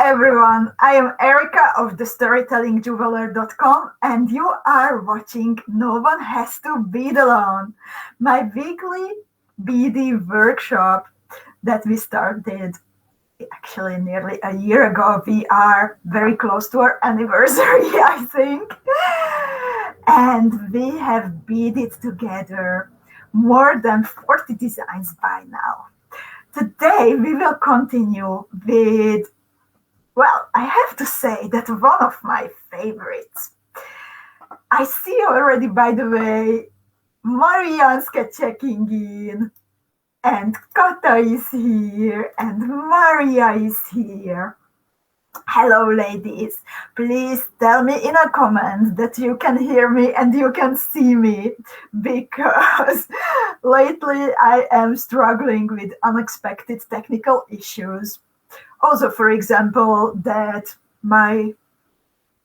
everyone, I am Erika of the storytellingjuveler.com and you are watching No One Has to Bead Alone, my weekly beading workshop that we started actually nearly a year ago. We are very close to our anniversary, I think. And we have beaded together more than 40 designs by now. Today we will continue with, well, I have to say that one of my favorites. I see already, by the way, Marianne's checking in, and Kata is here, and Maria is here. Hello, ladies. Please tell me in a comment that you can hear me and you can see me, because lately I am struggling with unexpected technical issues. Also, for example, that my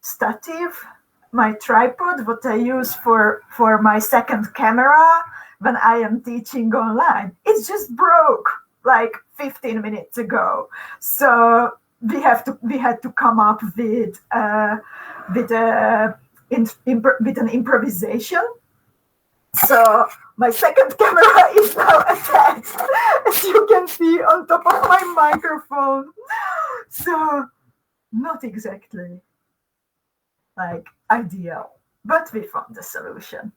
stative, my tripod, what I use for my second camera when I am teaching online, it just broke like 15 minutes ago. So we had to come up with an improvisation. So my second camera is now attached, as you can see, on top of my microphone. So not exactly like ideal, but we found a solution.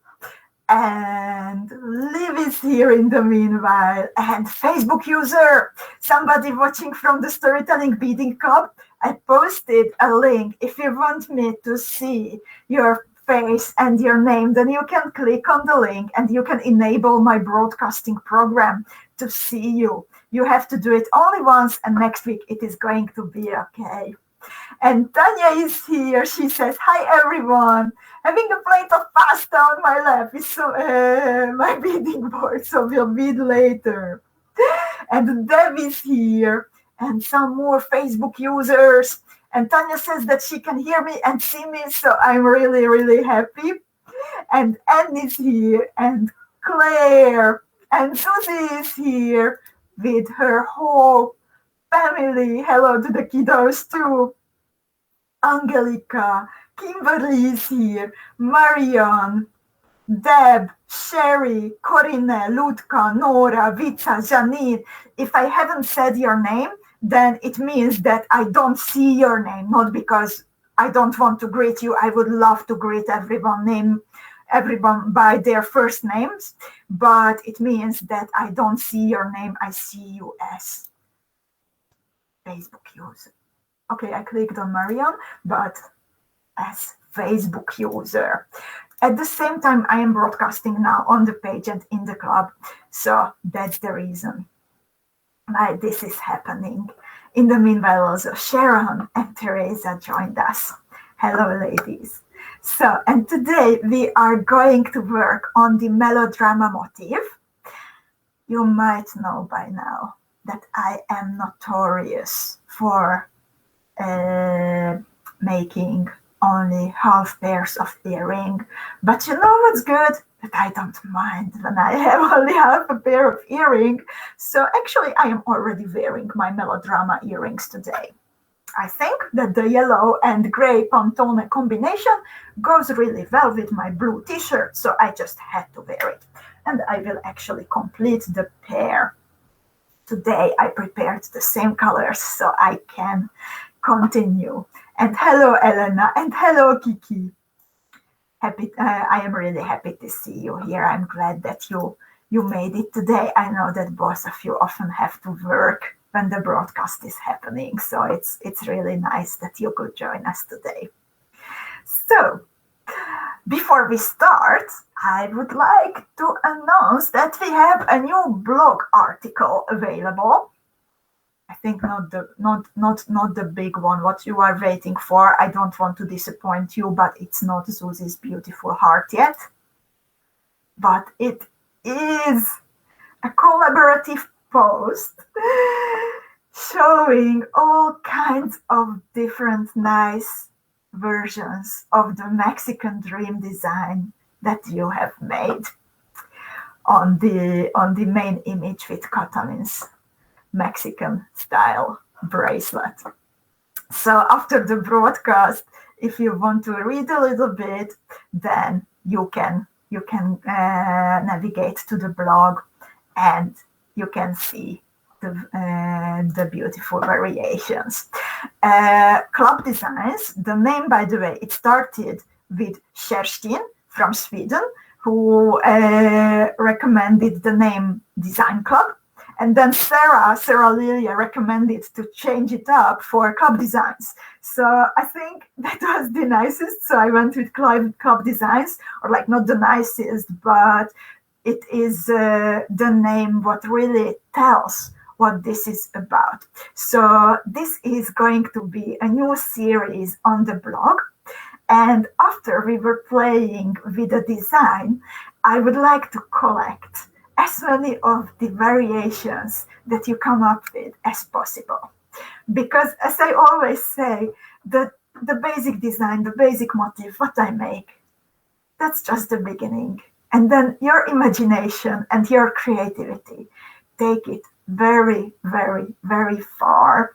And Liv is here in the meanwhile, and Facebook user, somebody watching from the Storytelling Beading Club. I posted a link. If you want me to see your face and your name, then you can click on the link and you can enable my broadcasting program to see you. You have to do it only once, and next week it is going to be okay. And Tanya is here. She says, hi everyone. Having a plate of pasta on my lap is my beading board, so we'll bead later. And Deb is here, and some more Facebook users. And Tanya says that she can hear me and see me, so I'm really, really happy. And Anne is here, and Claire, and Susie is here with her whole family. Hello to the kiddos too. Angelica, Kimberly is here, Marion, Deb, Sherry, Corinne, Ludka, Nora, Vita, Janine. If I haven't said your name, then it means that I don't see your name, not because I don't want to greet you. I would love to greet everyone by their first names, but it means that I don't see your name. I see you as Facebook user. Okay, I clicked on Marion, but as Facebook user. At the same time, I am broadcasting now on the page and in the club. So that's the reason why this is happening. In the meanwhile, also Sharon and Teresa joined us. Hello, ladies. So, and today we are going to work on the melodrama motif. You might know by now that I am notorious for making only half pairs of earring, but you know what's good? That I don't mind when I have only half a pair of earring. So actually I am already wearing my melodrama earrings today. I think that the yellow and gray Pantone combination goes really well with my blue t-shirt, so I just had to wear it. And I will actually complete the pair. Today I prepared the same colors so I can continue. And hello, Elena, and hello, Kiki. I am really happy to see you here. I'm glad that you made it today. I know that both of you often have to work when the broadcast is happening, so it's really nice that you could join us today. So, before we start, I would like to announce that we have a new blog article available. I think not the big one, what you are waiting for. I don't want to disappoint you, but it's not Susie's Beautiful Heart yet. But it is a collaborative post showing all kinds of different nice versions of the Mexican dream design that you have made on the main image with Catalin's Mexican style bracelet. So after the broadcast, if you want to read a little bit, then you can navigate to the blog, and you can see the beautiful variations. Club Designs, the name, by the way, it started with Kerstin from Sweden, who recommended the name Design Club. And then Sarah Lilia recommended to change it up for Club Designs. So I think that was the nicest. So I went with Club Designs, or like not the nicest, but it is the name what really tells what this is about. So this is going to be a new series on the blog. And after we were playing with the design, I would like to collect as many of the variations that you come up with as possible. Because as I always say, the basic design, the basic motif, what I make, that's just the beginning. And then your imagination and your creativity take it very, very, very far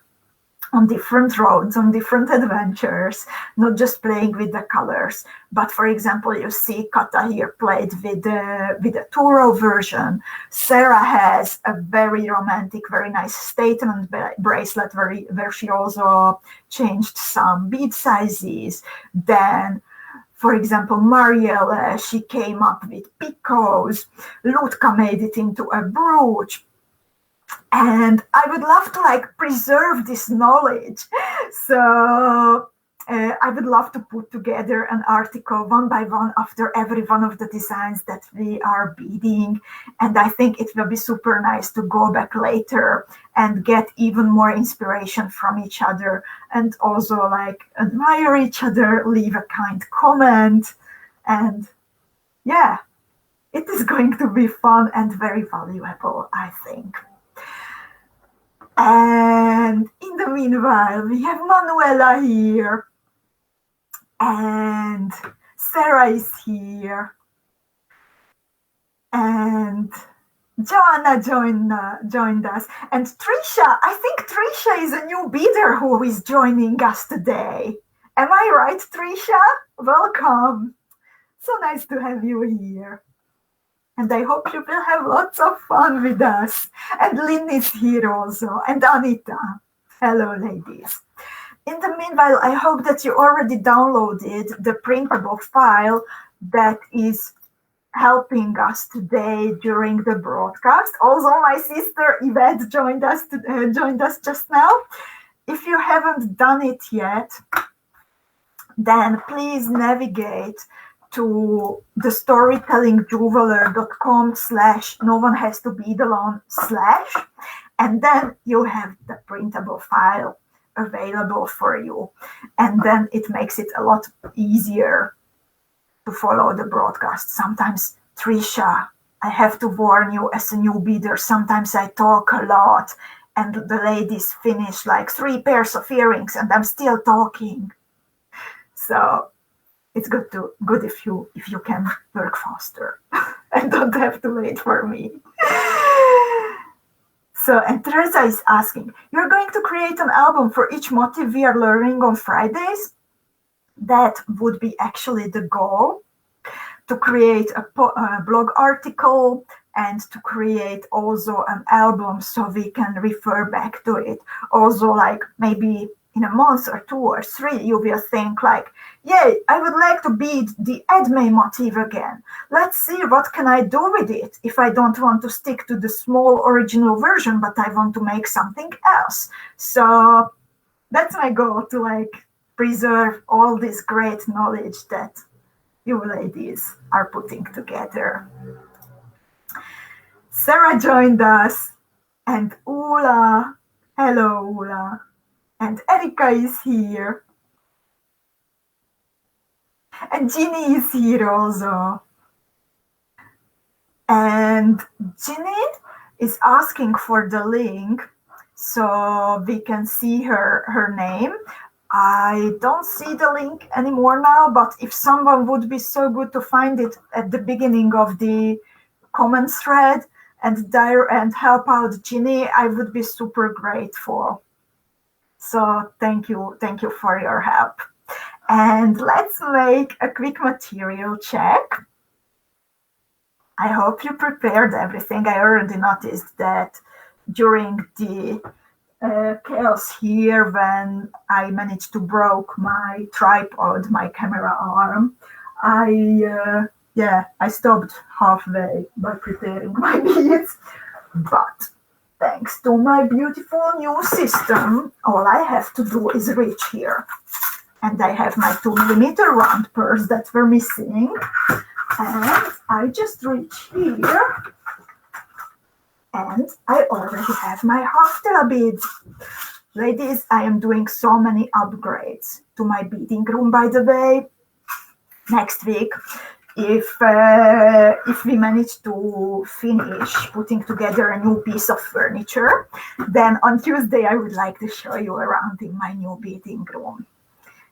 on different roads, on different adventures, not just playing with the colors. But for example, you see Kata here played with the Turo version. Sarah has a very romantic, very nice statement bracelet where she also changed some bead sizes. Then, for example, Marielle, she came up with picots. Lutka made it into a brooch. And I would love to preserve this knowledge. So I would love to put together an article one by one after every one of the designs that we are beading. And I think it will be super nice to go back later and get even more inspiration from each other, and also admire each other, leave a kind comment. And yeah, it is going to be fun and very valuable, I think. And in the meanwhile, we have Manuela here, and Sarah is here, and Joanna joined us, and Trisha. I think Trisha is a new beader who is joining us today. Am I right, Trisha? Welcome. So nice to have you here. And I hope you will have lots of fun with us. And Lynn is here also, and Anita. Hello, ladies. In the meanwhile, I hope that you already downloaded the printable file that is helping us today during the broadcast. Also, my sister Yvette joined us just now. If you haven't done it yet, then please navigate to the storytellingjeweler.com/no-one-has-to-bead-alone/ and then you have the printable file available for you. And then it makes it a lot easier to follow the broadcast. Sometimes, Trisha, I have to warn you as a new beader, sometimes I talk a lot and the ladies finish 3 pairs of earrings and I'm still talking. So it's good if you can work faster and don't have to wait for me. So, and Teresa is asking, you're going to create an album for each motif we are learning on Fridays? That would be actually the goal, to create a blog article and to create also an album so we can refer back to it. Also, maybe in a month or 2 or 3, you will think yay, I would like to bead the Edme motif again. Let's see what can I do with it if I don't want to stick to the small original version, but I want to make something else. So that's my goal, to preserve all this great knowledge that you ladies are putting together. Sarah joined us, and Ula. Hello, Ula. And Erika is here. And Ginny is here also. And Ginny is asking for the link so we can see her name. I don't see the link anymore now, but if someone would be so good to find it at the beginning of the comments thread and help out Ginny, I would be super grateful. So thank you for your help. And let's make a quick material check. I hope you prepared everything. I already noticed that during the chaos here when I managed to broke my tripod, my camera arm, I stopped halfway by preparing my beads. But thanks to my beautiful new system, all I have to do is reach here. And I have my 2mm round purse that were missing. And I just reach here. And I already have my 𝐂𝐻 beads. Ladies, I am doing so many upgrades to my beading room, by the way. Next week, if we manage to finish putting together a new piece of furniture, then on Tuesday I would like to show you around in my new beading room.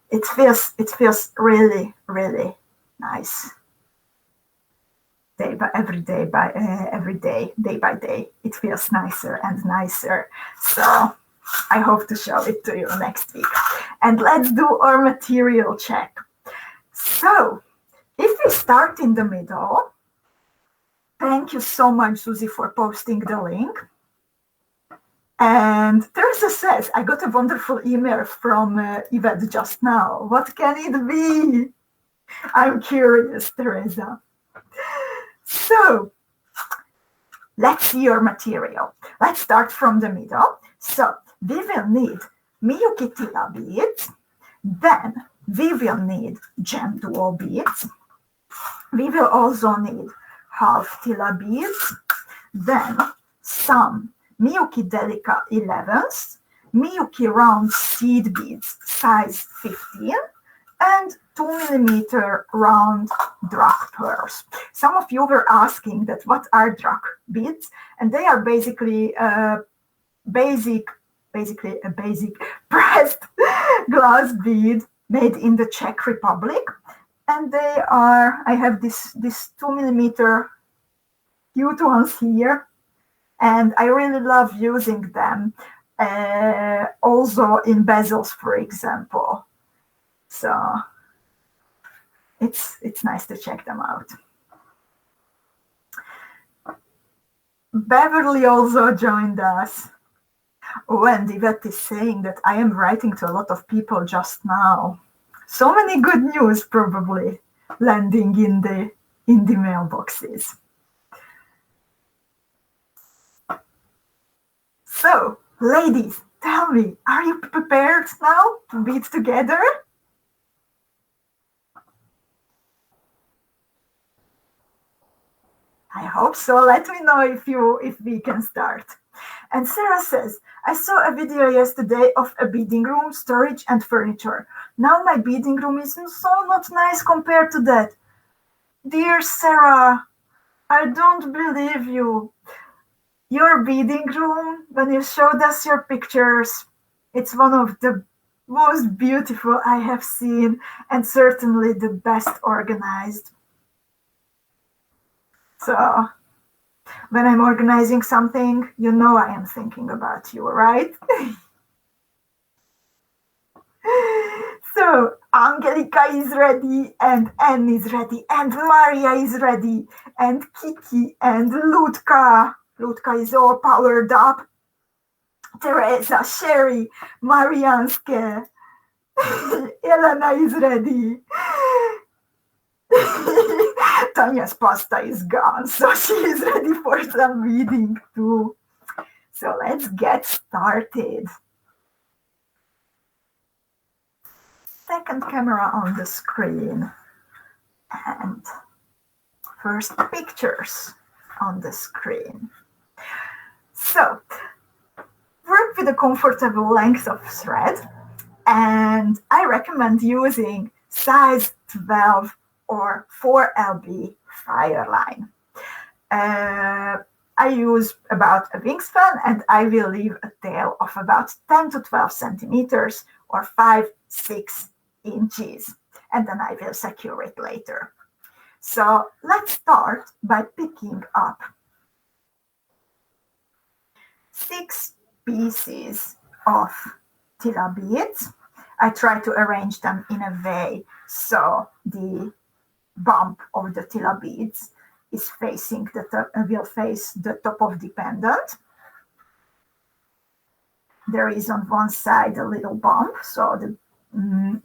It feels really, really nice. Day by day, it feels nicer and nicer. So I hope to show it to you next week. And let's do our material check. So if we start in the middle, thank you so much, Susie, for posting the link. And Teresa says, I got a wonderful email from Yvette just now. What can it be? I'm curious, Teresa. So let's see your material. Let's start from the middle. So we will need MIYUKI TILA beads. Then we will need GEMDUO beads. We will also need half TILA beads. Then some MIYUKI DELICA 11s, MIYUKI round seed beads size 15, and 2mm round DRUK pearls. Some of you were asking that what are DRUK beads, and they are basically a basic pressed glass bead made in the Czech Republic. And they are, I have this 2mm cute ones here, and I really love using them also in bezels, for example. So it's nice to check them out. Beverly also joined us. Oh, and Yvette is saying that I am writing to a lot of people just now. So many good news probably landing in the mailboxes. So, ladies, tell me, are you prepared now to bead together? I hope so. Let me know if we can start. And Sarah says, I saw a video yesterday of a beading room, storage and furniture. Now my beading room is so not nice compared to that. Dear Sarah, I don't believe you. Your beading room, when you showed us your pictures, it's one of the most beautiful I have seen and certainly the best organized. So when I'm organizing something, you know I am thinking about you, right? So Angelica is ready, and Anne is ready, and Maria is ready, and Kiki and 𝐂𝐻𝐿. 𝐂𝐻𝐿 is all powered up. Teresa, Sherry, Marianske, Elena is ready. Tanya's pasta is gone, so she is ready for some reading too. So let's get started. Second camera on the screen. And first pictures on the screen. So work with a comfortable length of thread. And I recommend using size 12 or 4LB FIRELINE. I use about a wingspan, and I will leave a tail of about 10 to 12 centimeters or 5-6 inches, and then I will secure it later. So let's start by picking up 6 pieces of TILA beads. I try to arrange them in a way so the bump of the TILA beads is facing the top, will face the top of the pendant. There is on one side a little bump, so the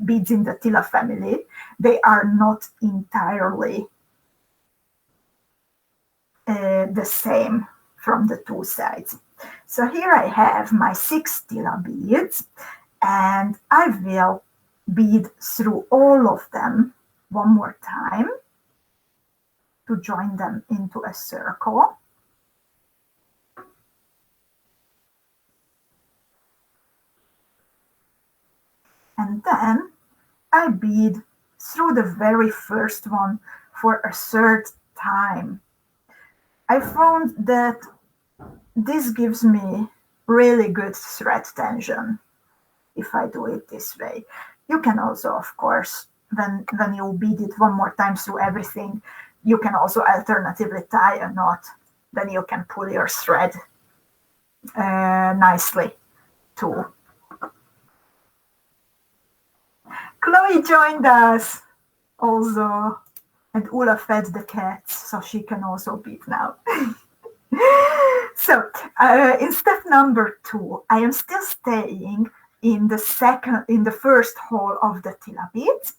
beads in the TILA family, they are not entirely the same from the two sides. So here I have my 6 TILA beads, and I will bead through all of them one more time to join them into a circle. And then I bead through the very first one for a third time. I found that this gives me really good thread tension if I do it this way. You can also, of course, when you bead it one more time through everything, you can also alternatively tie a knot. Then you can pull your thread nicely too. Chloe joined us also, and Ula fed the cats, so she can also bead now. So in step number 2, I am still staying in the first hole of the TILA beads,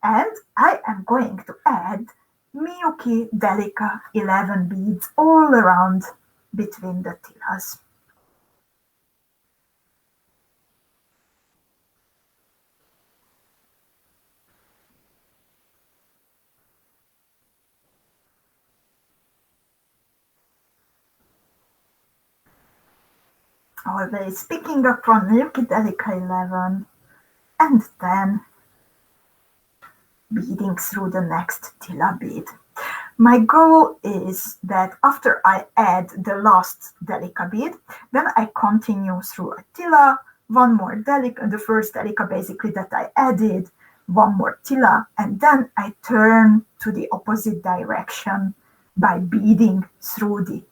and I am going to add MIYUKI DELICA 11 beads all around between the TILAs. Always picking up on MIYUKI DELICA 11 and then beading through the next TILA bead. My goal is that after I add the last DELICA bead, then I continue through a TILA, one more DELICA, the first DELICA basically that I added, one more TILA, and then I turn to the opposite direction by beading through the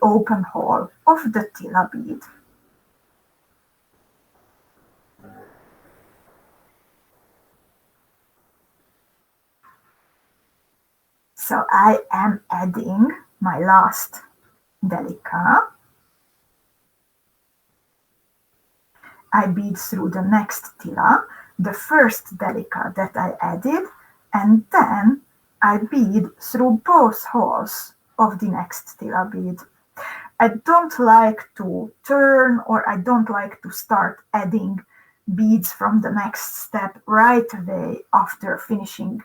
open hole of the TILA bead. So I am adding my last DELICA. I bead through the next TILA, the first DELICA that I added, and then I bead through both holes of the next TILA bead. I don't like to turn, or I don't like to start adding beads from the next step right away after finishing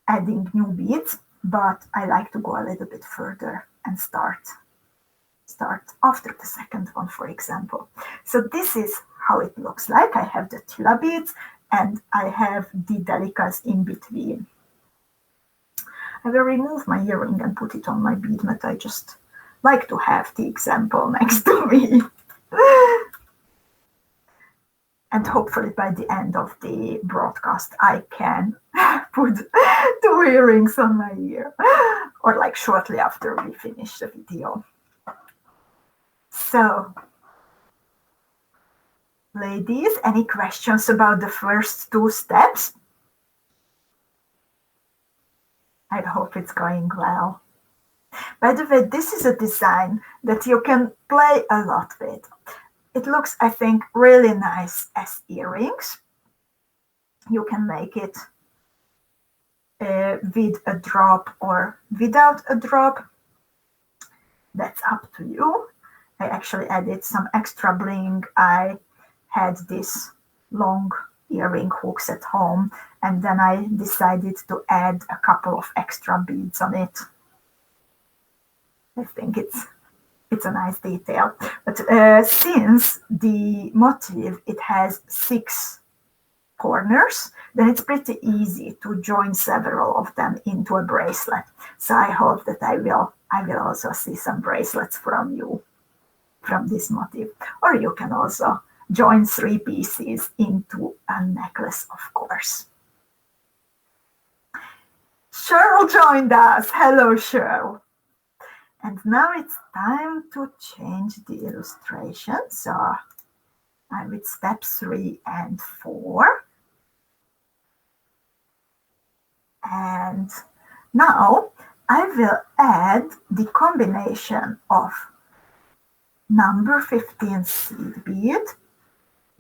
adding new beads, but I like to go a little bit further and start after the second one, for example. So this is how it looks like. I have the TILA beads and I have the DELICAs in between. I will remove my earring and put it on my bead mat. I just like to have the example next to me. And hopefully by the end of the broadcast, I can put 2 earrings on my ear, or like shortly after we finish the video. So, ladies, any questions about the first 2 steps? I hope it's going well. By the way, this is a design that you can play a lot with. It looks, I think, really nice as earrings. You can make it with a drop or without a drop. That's up to you. I actually added some extra bling. I had this long earring hooks at home, and then I decided to add a couple of extra beads on it. I think it's a nice detail. But since the motif, it has 6 corners, then it's pretty easy to join several of them into a bracelet. So I hope that I will also see some bracelets from you, from this motif. Or you can also join 3 pieces into a necklace, of course. Cheryl joined us. Hello, Cheryl. And now it's time to change the illustration. So I'm with step 3 and 4. And now I will add the combination of number 15 seed bead,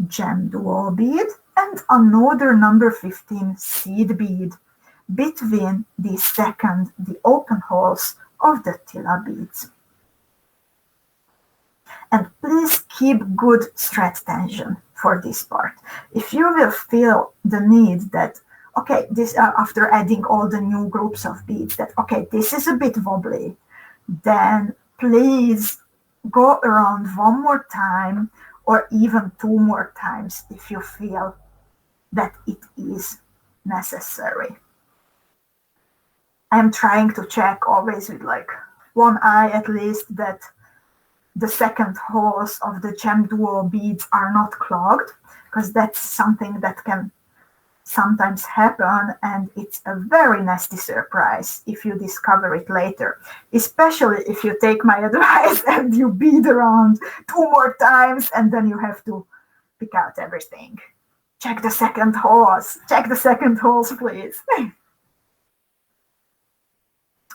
GEMDUO bead, and another number 15 seed bead between the open holes of the TILA beads. And please keep good thread tension for this part. If you will feel the need that, okay, this after adding all the new groups of beads, that, okay, this is a bit wobbly, then please go around one more time or even 2 more times if you feel that it is necessary. I'm trying to check always with like one eye at least that the second holes of the GEMDUO beads are not clogged, because that's something that can sometimes happen, and it's a very nasty surprise if you discover it later, especially if you take my advice and you bead around 2 more times and then you have to pick out everything. Check the second holes. Check the second holes, please.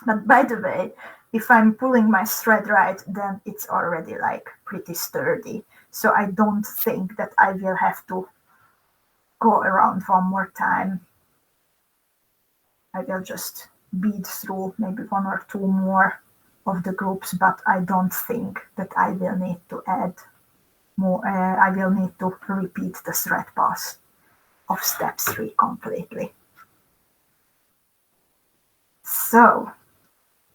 But by the way, if I'm pulling my thread right, then it's already like pretty sturdy. So I don't think that I will have to go around one more time. I will just bead through maybe 1 or 2 more of the groups, but I don't think that I will need to add more. I will need to repeat the thread pass of step 3 completely. So,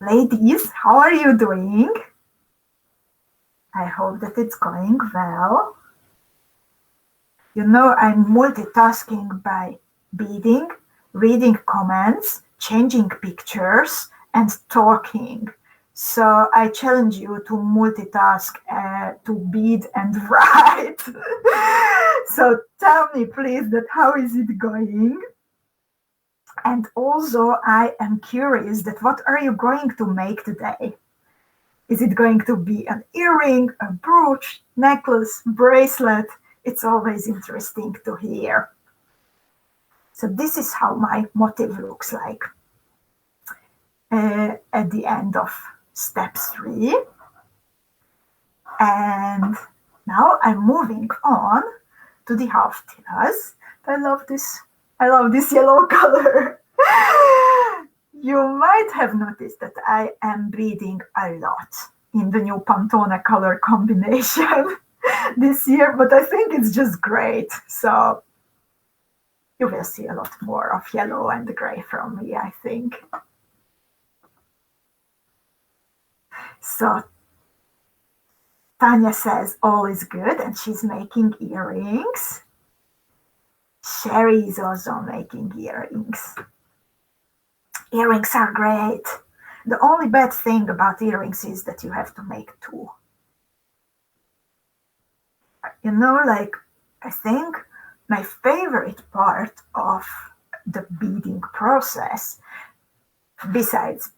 ladies, how are you doing? I hope that it's going well. You know, I'm multitasking by beading, reading comments, changing pictures, and talking. So I challenge you to multitask, to bead and write. So tell me, please, that how is it going? And also, I am curious that what are you going to make today? Is it going to be an earring, a brooch, necklace, bracelet? It's always interesting to hear. So this is how my motif looks like at the end of step 3. And now I'm moving on to the half tilas. I love this yellow color. You might have noticed that I am bleeding a lot in the new Pantone color combination this year, but I think it's just great. So you will see a lot more of yellow and gray from me, I think. So Tanya says all is good and she's making earrings. Sherry is also making earrings. Earrings are great. The only bad thing about earrings is that you have to make 2. You know, like, I think my favorite part of the beading process, besides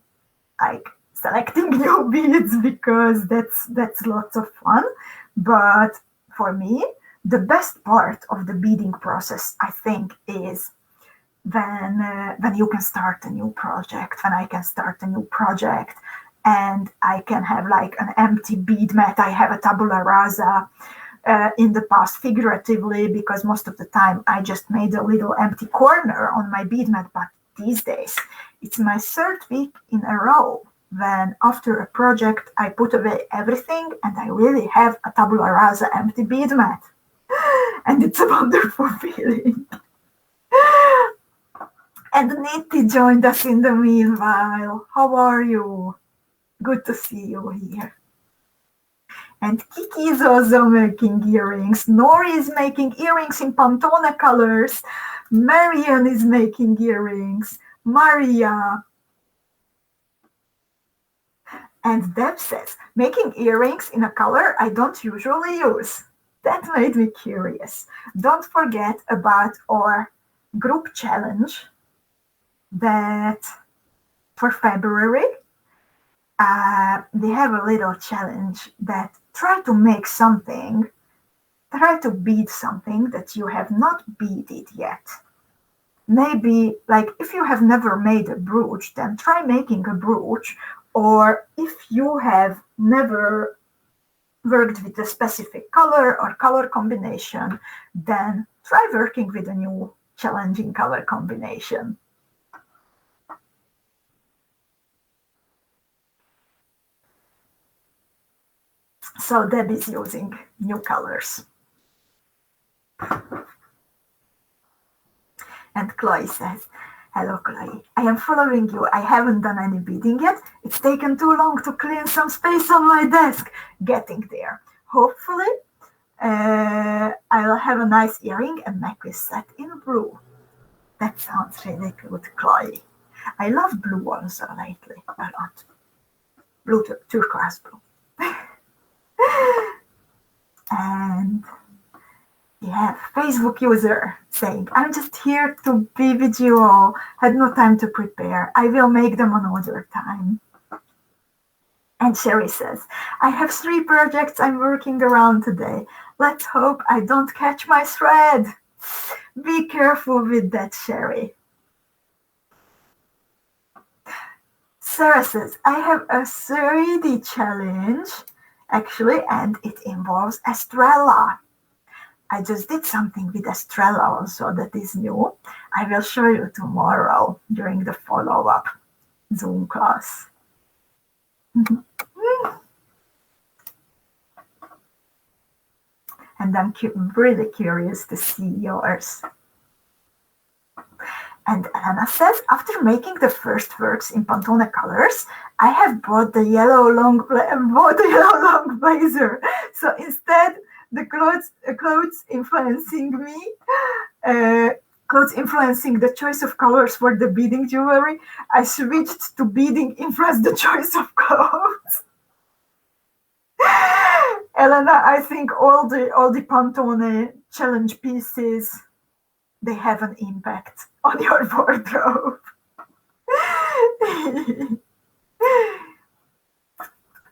like selecting new beads, because that's lots of fun, but for me, the best part of the beading process, I think, is when you can start a new project, when I can start a new project and I can have like an empty bead mat. I have a tabula rasa in the past, figuratively, because most of the time I just made a little empty corner on my bead mat. But these days, it's my 3rd week in a row when after a project I put away everything and I really have a tabula rasa empty bead mat. And it's a wonderful feeling. And Niti joined us in the meanwhile. How are you? Good to see you here. And Kiki is also making earrings. Nori is making earrings in Pantone colors. Marian is making earrings. Maria. And Deb says, making earrings in a color I don't usually use. That made me curious. Don't forget about our group challenge that for February, they have a little challenge that try to make something try to bead something that you have not beaded yet. Maybe, like, if you have never made a brooch, then try making a brooch. Or if you have never worked with a specific color or color combination, then try working with a new challenging color combination. So Deb is using new colors. And Chloe says, hello Chloe, I am following you. I haven't done any beading yet. It's taken too long to clean some space on my desk. Getting there. Hopefully, I'll have a nice earring and necklace set in blue. That sounds really good, Chloe. I love blue also lately a lot. Blue, turquoise blue. And yeah, Facebook user saying, I'm just here to be with you all. Had no time to prepare. I will make them another time. And Sherry says, I have 3 projects I'm working around today. Let's hope I don't catch my thread. Be careful with that, Sherry. Sarah says, I have a 3D challenge, actually, and it involves Estrella. I just did something with Estrella also that is new. I will show you tomorrow during the follow-up Zoom class. And I'm really curious to see yours. And Anna says, after making the first works in Pantone colors, I have bought the yellow long blazer. So instead, the clothes influencing me, clothes influencing the choice of colors for the beading jewelry, I switched to beading influence the choice of clothes. Elena, I think all the Pantone challenge pieces, they have an impact on your wardrobe.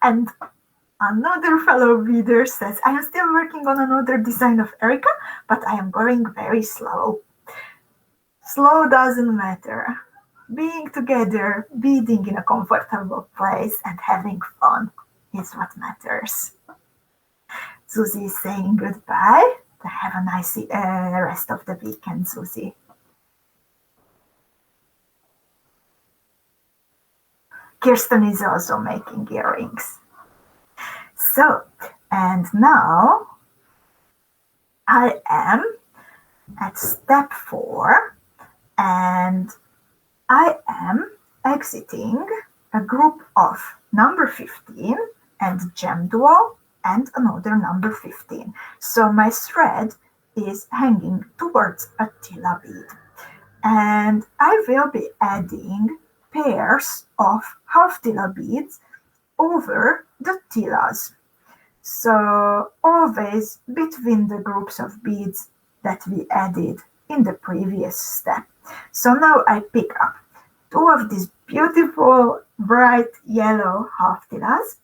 And another fellow reader says, I am still working on another design of Erika, but I am going very slow. Slow doesn't matter. Being together, beading in a comfortable place and having fun is what matters. Susie is saying goodbye. Have a nice rest of the weekend, Susie. Kirsten is also making earrings. So, and now I am at step 4, and I am exiting a group of number 15 and GEMDUO and another number 15. So my thread is hanging towards a TILA bead. And I will be adding pairs of half TILA beads over the TILAs. So always between the groups of beads that we added in the previous step. So now I pick up 2 of these beautiful bright yellow half TILAs.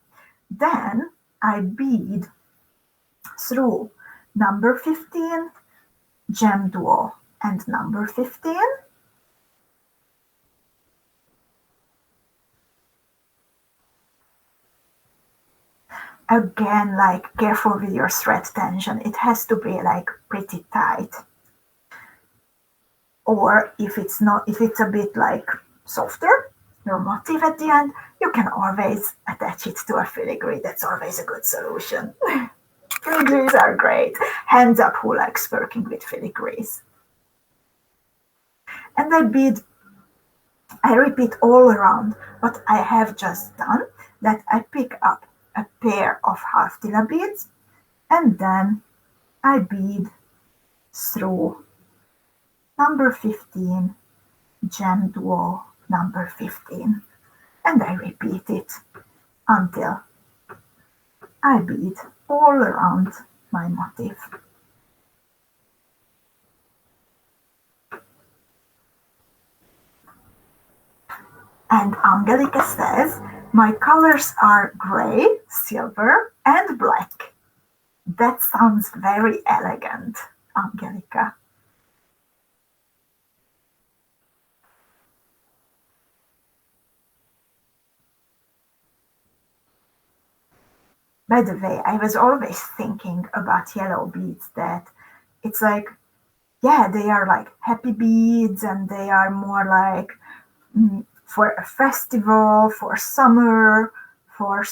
Then I bead through number 15, GEMDUO, and number 15. Again, like, careful with your thread tension. It has to be like pretty tight. Or if it's not, if it's a bit like softer, your motif at the end, you can always attach it to a filigree. That's always a good solution. Filigrees are great. Hands up who likes working with filigrees. And I repeat all around what I have just done, that I pick up a pair of half TILA beads, and then I bead through number 15, GEMDUO, number 15, and I repeat it until I bead all around my motif. And Angelica says, my colors are gray, silver, and black. That sounds very elegant, Angelica. By the way, I was always thinking about yellow beads that it's like, yeah, they are like happy beads and they are more like for a festival, for summer, for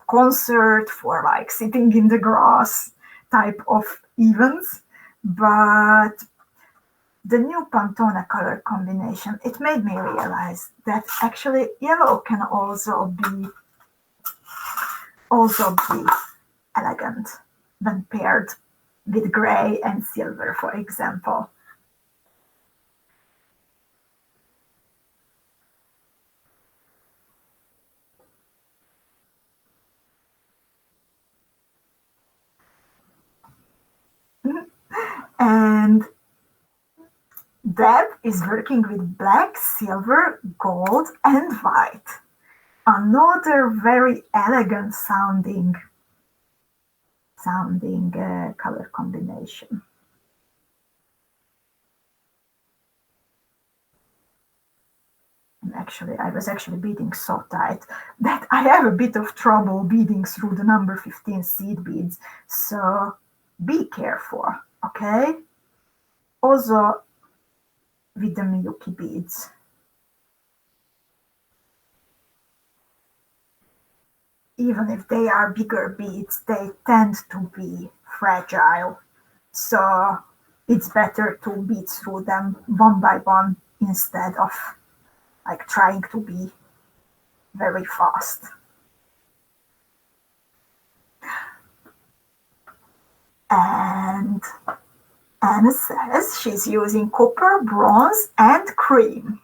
concert, for like sitting in the grass type of events. But the new Pantone color combination, it made me realize that actually yellow can also be elegant when paired with gray and silver, for example. And Deb is working with black, silver, gold, and white. Another very elegant sounding color combination. And actually, I was actually beading so tight that I have a bit of trouble beading through the number 15 seed beads. So be careful, okay? Also with the MIYUKI beads. Even if they are bigger beads, they tend to be fragile. So it's better to bead through them one by one instead of like trying to be very fast. And Anna says she's using copper, bronze, and cream.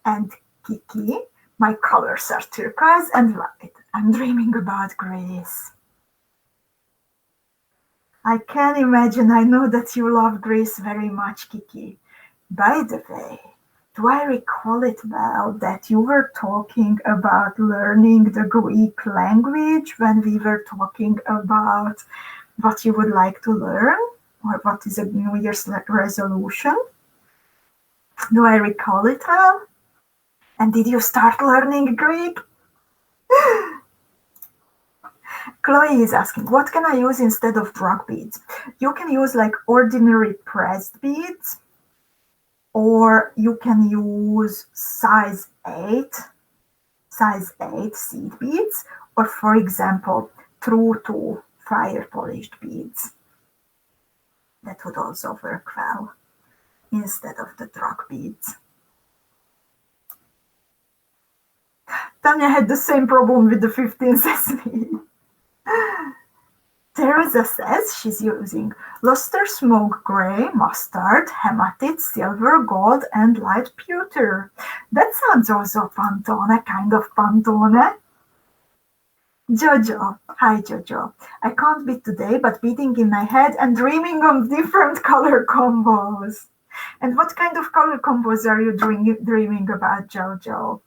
And Kiki, my colors are turquoise and white. I'm dreaming about Greece. I can imagine. I know that you love Greece very much, Kiki. By the way, do I recall it well that you were talking about learning the Greek language when we were talking about what you would like to learn or what is a New Year's resolution? Do I recall it well? And did you start learning Greek? Chloe is asking, what can I use instead of DRUK beads? You can use like ordinary pressed beads, or you can use size 8 seed beads, or for example, true to fire polished beads. That would also work well instead of the DRUK beads. Tanya had the same problem with the 15 sesame. Teresa says she's using luster, smoke gray, mustard, hematite, silver, gold, and light pewter. That sounds also Pantone, kind of Pantone. Jojo, hi Jojo. I can't bead today, but beading in my head and dreaming of different color combos. And what kind of color combos are you dreaming about, Jojo?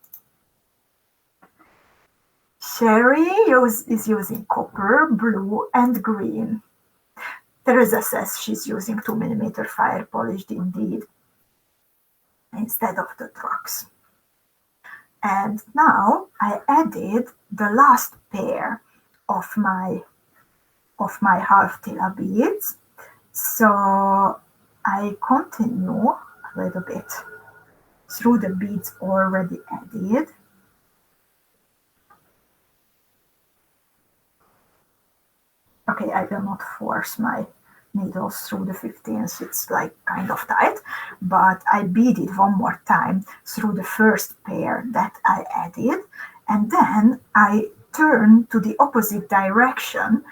Sherry is using copper, blue, and green. Teresa says she's using 2mm fire polished indeed, instead of the DRUKs. And now I added the last pair of my half TILA beads. So I continue a little bit through the beads already added. Okay, I will not force my needles through the 15th, it's like kind of tight, but I beaded one more time through the first pair that I added, and then I turn to the opposite direction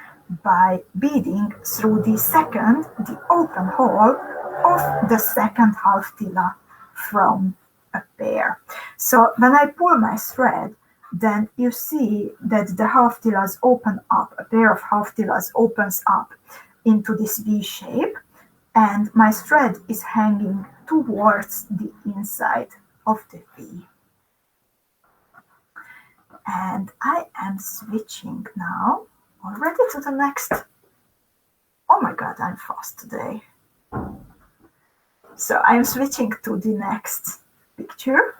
by beading through the open hole of the second half TILA from a pair. So when I pull my thread, then you see that the half TILAs open up, a pair of half TILAs opens up into this V shape, and my thread is hanging towards the inside of the V. And I am switching now already to the next Oh my God, I'm fast today. So I'm switching to the next picture,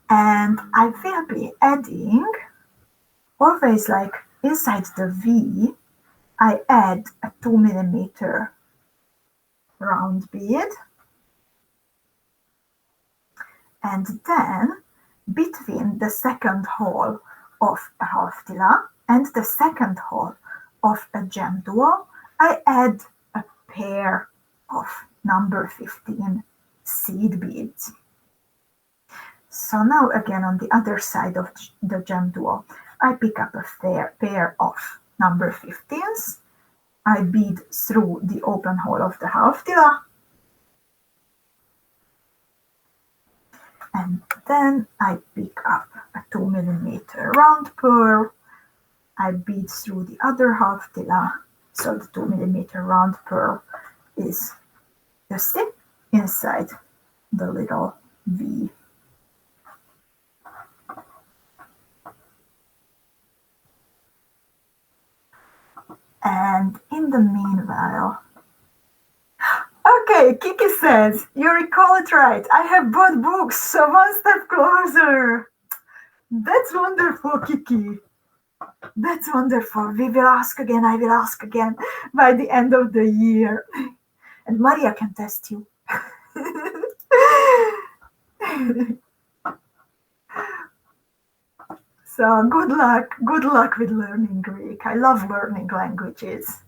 and I will be adding, always like inside the V, I add a 2mm round bead, and then between the second hole of a half tila and the second hole of a GEMDUO, I add a pair of number 15 seed beads. So now again on the other side of the GEMDUO, I pick up a pair of number 15s, I bead through the open hole of the half tila, and then I pick up a 2mm round pearl, I bead through the other half tila, so the 2mm round pearl is, you see, inside the little V. And in the meanwhile, okay, Kiki says, you recall it right. I have bought books, so one step closer. That's wonderful, Kiki. That's wonderful. We will ask again. I will ask again by the end of the year. And Maria can test you. So good luck with learning Greek. I love learning languages.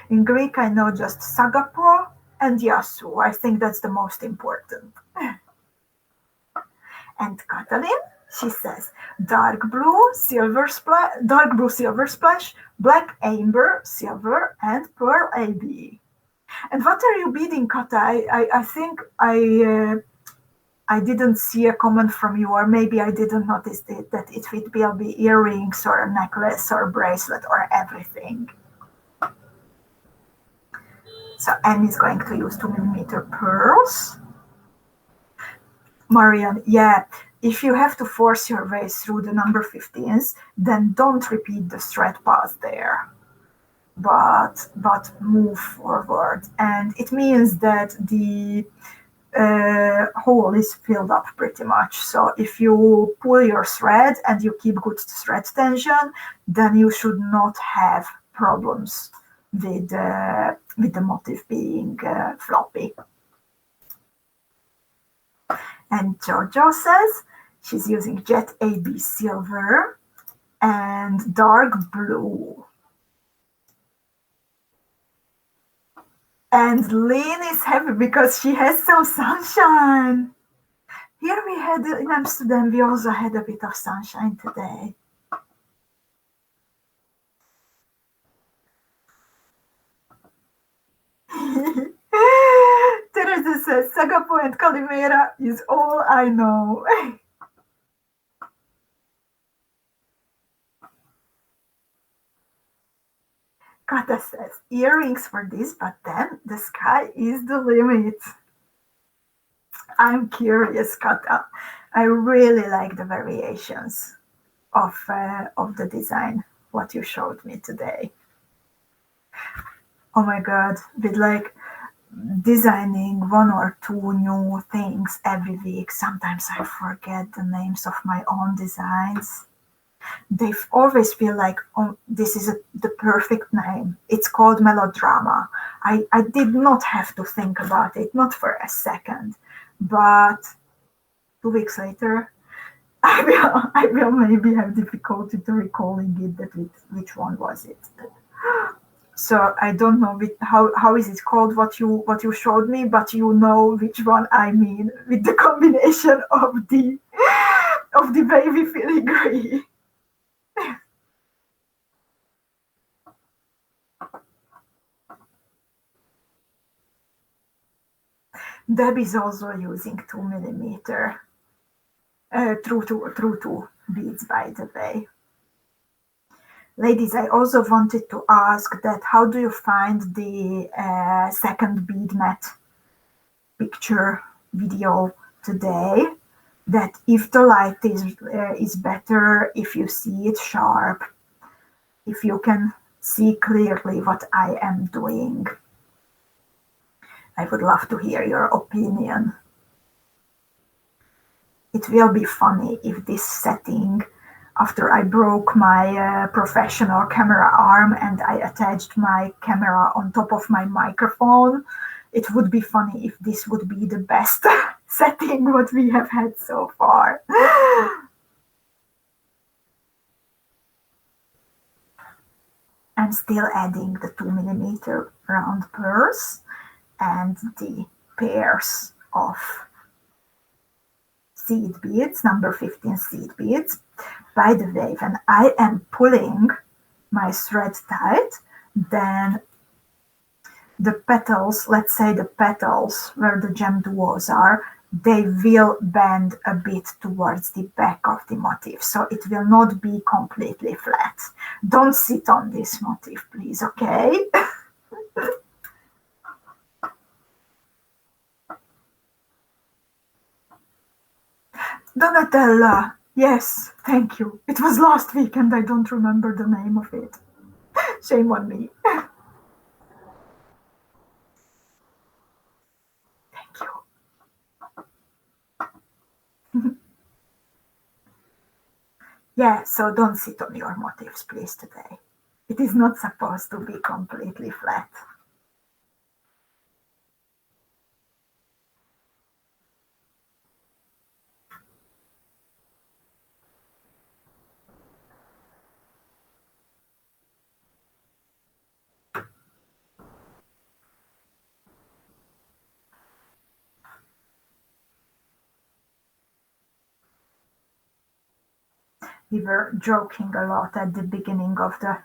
In Greek, I know just Sagapo and Yasu. I think that's the most important. And Katalin, she says, dark blue, silver splash, black amber, silver, and pearl AB. And what are you beading, Kata? I think I didn't see a comment from you, or maybe I didn't notice it, that it will be earrings or a necklace or a bracelet or everything. So Anne is going to use 2mm pearls. Marian, yeah, if you have to force your way through the number 15s, then don't repeat the thread pass there, but move forward. And it means that the hole is filled up pretty much. So if you pull your thread and you keep good thread tension, then you should not have problems with the motif being floppy. And Jojo says she's using Jet AB silver and dark blue. And Lynn is happy because she has some sunshine. Here we had, in Amsterdam, we also had a bit of sunshine today. Teresa says, Sagapo and Calimera is all I know. Kata says, earrings for this, but then the sky is the limit. I'm curious, Kata. I really like the variations of the design, what you showed me today. Oh my God, with like designing one or two new things every week. Sometimes I forget the names of my own designs. They always feel like, oh, this is the perfect name. It's called Melodrama. I did not have to think about it, not for a second. But 2 weeks later, I will maybe have difficulty to recalling it, that which one was it. So I don't know how is it called, what you showed me, but you know which one I mean, with the combination of the baby filigree. Deb is also using 2mm true to beads, by the way. Ladies, I also wanted to ask that how do you find the second bead mat picture video today? That if the light is better, if you see it sharp, if you can see clearly what I am doing. I would love to hear your opinion. It will be funny if this setting, after I broke my professional camera arm and I attached my camera on top of my microphone, it would be funny if this would be the best setting what we have had so far. I'm still adding the 2mm round pearls and the pairs of seed beads, number 15 seed beads. By the way, when I am pulling my thread tight, then the petals, let's say the petals where the GEMDUOs are, they will bend a bit towards the back of the motif, so it will not be completely flat. Don't sit on this motif, please, okay? Donatella, yes, thank you. It was last week and I don't remember the name of it. Shame on me. Thank you. Yeah, so don't sit on your motifs, please, today. It is not supposed to be completely flat. We were joking a lot at the beginning of the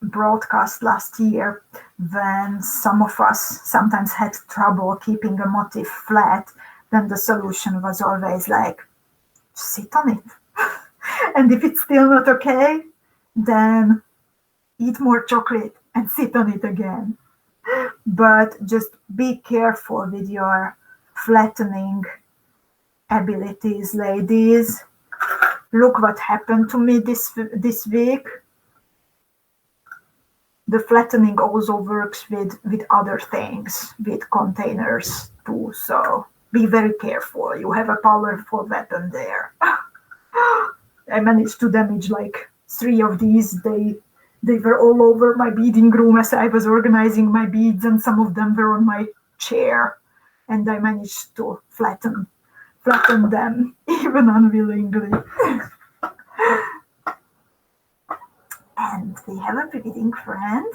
broadcast last year when some of us sometimes had trouble keeping a motif flat. Then the solution was always like, sit on it. And if it's still not okay, then eat more chocolate and sit on it again. But just be careful with your flattening abilities, ladies. Look what happened to me this week. The flattening also works with other things, with containers too. So be very careful. You have a powerful weapon there. I managed to damage like 3 of these. They were all over my beading room as I was organizing my beads, and some of them were on my chair. And I managed to flatten them, even unwillingly. And we have a beading friend.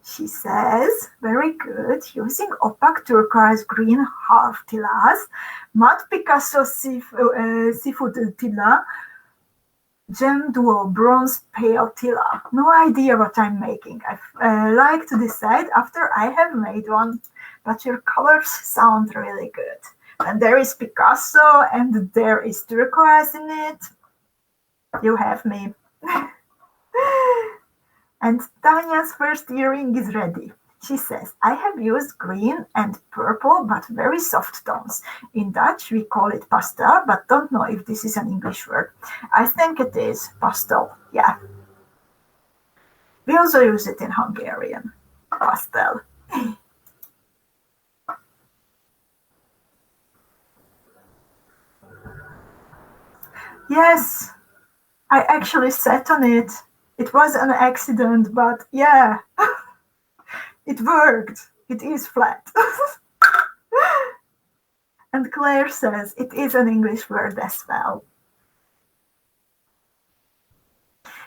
She says, very good, using opaque turquoise green half tilas, matte Picasso seafood tila, GEMDUO bronze pale tila. No idea what I'm making. I like to decide after I have made one, but your colors sound really good. And there is Picasso and there is turquoise in it. You have me. And Tanya's first earring is ready. She says, I have used green and purple, but very soft tones. In Dutch, we call it pastel, but don't know if this is an English word. I think it is pastel, yeah. We also use it in Hungarian, pastel. Yes, I actually sat on it. It was an accident, but yeah, it worked. It is flat. And Claire says it is an English word as well.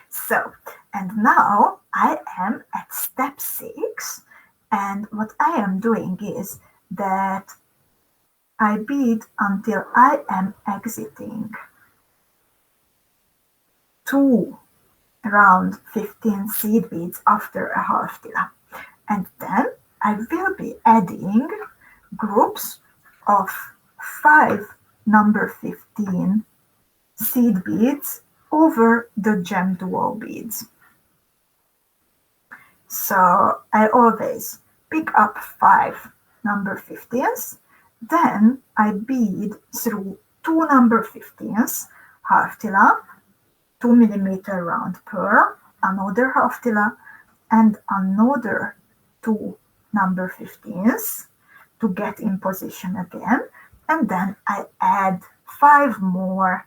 So, and now I am at step 6, and what I am doing is that I bead until I am exiting 2 around 15 seed beads after a half tila. And then I will be adding groups of 5 number 15 seed beads over the GEMDUO beads. So I always pick up 5 number 15s, then I bead through 2 number 15s, half tila, 2mm round pearl, another half TILA and another 2 number 15s to get in position again, and then I add 5 more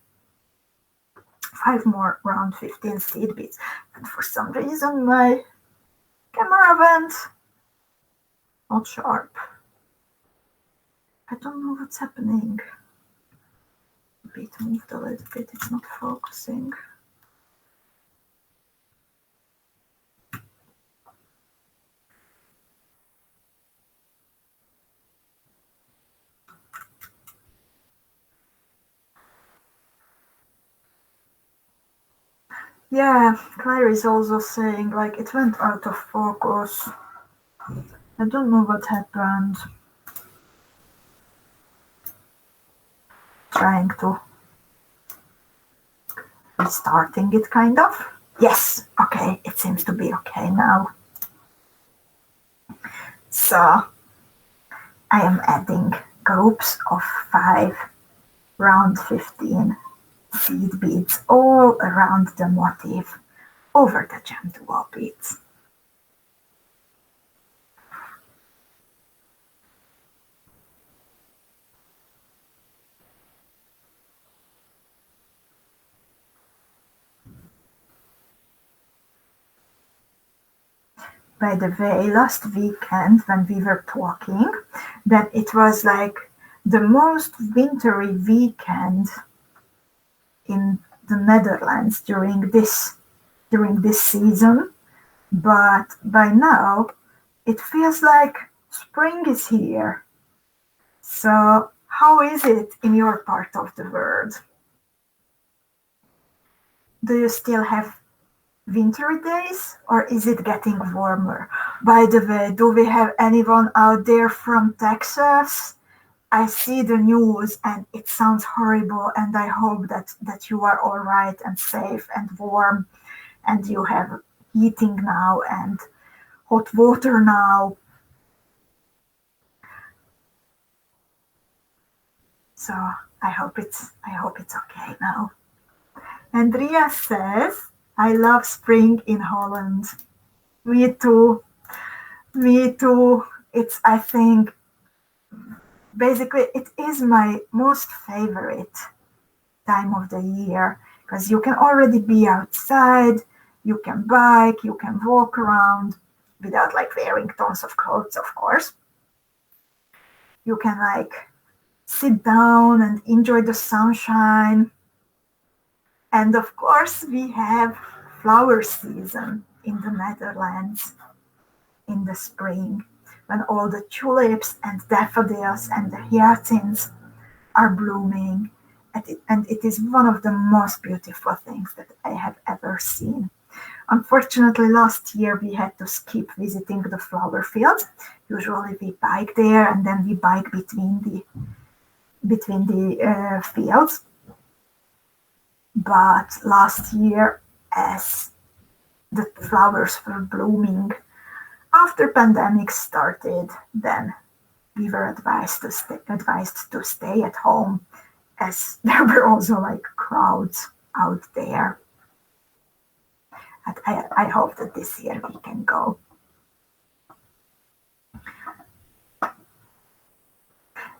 round 15 seed beads. And for some reason my camera went not sharp. I don't know what's happening. Bead moved a little bit, it's not focusing. Yeah, Claire is also saying like it went out of focus. I don't know what happened. Trying to restarting it kind of. Yes, okay, it seems to be okay now. So I am adding groups of 5 round 15 seed beads all around the motif over the GEMDUO beads. By the way, last weekend when we were talking, that it was like the most wintry weekend in the Netherlands during this season, but by now it feels like spring is here. So how is it in your part of the world? Do you still have wintry days, or is it getting warmer? By the way, do we have anyone out there from Texas? I see the news and it sounds horrible, and I hope that you are all right and safe and warm, and you have heating now and hot water now. So I hope it's okay now. Andrea says, I love spring in Holland. Me too. Me too. It's, I think, basically, it is my most favorite time of the year because you can already be outside, you can bike, you can walk around without like wearing tons of clothes, of course. You can like sit down and enjoy the sunshine. And of course, we have flower season in the Netherlands in the spring, when all the tulips and daffodils and the hyacinths are blooming. And it is one of the most beautiful things that I have ever seen. Unfortunately, last year we had to skip visiting the flower fields. Usually we bike there and then we bike between the fields. But last year, as the flowers were blooming, after pandemic started, then we were advised to stay at home, as there were also like crowds out there. And I hope that this year we can go.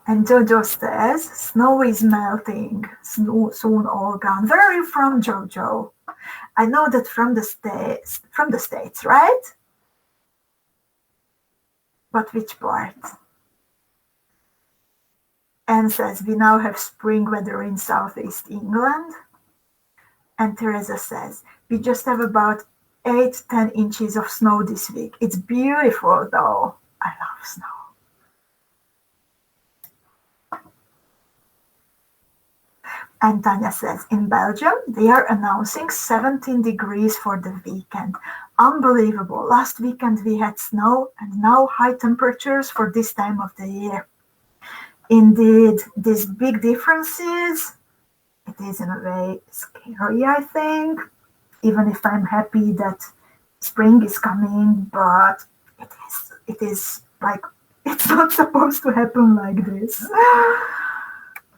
And Jojo says, snow is melting, snow soon all gone. Where are you from, Jojo? I know that from the States, right? But which part? Anne says, we now have spring weather in southeast England. And Teresa says, we just have about 8-10 inches of snow this week. It's beautiful though. I love snow. And Tanya says, in Belgium, they are announcing 17 degrees for the weekend. Unbelievable. Last weekend we had snow and now high temperatures for this time of the year. Indeed, these big differences, it is in a way scary, I think, even if I'm happy that spring is coming, but it is like, it's not supposed to happen like this.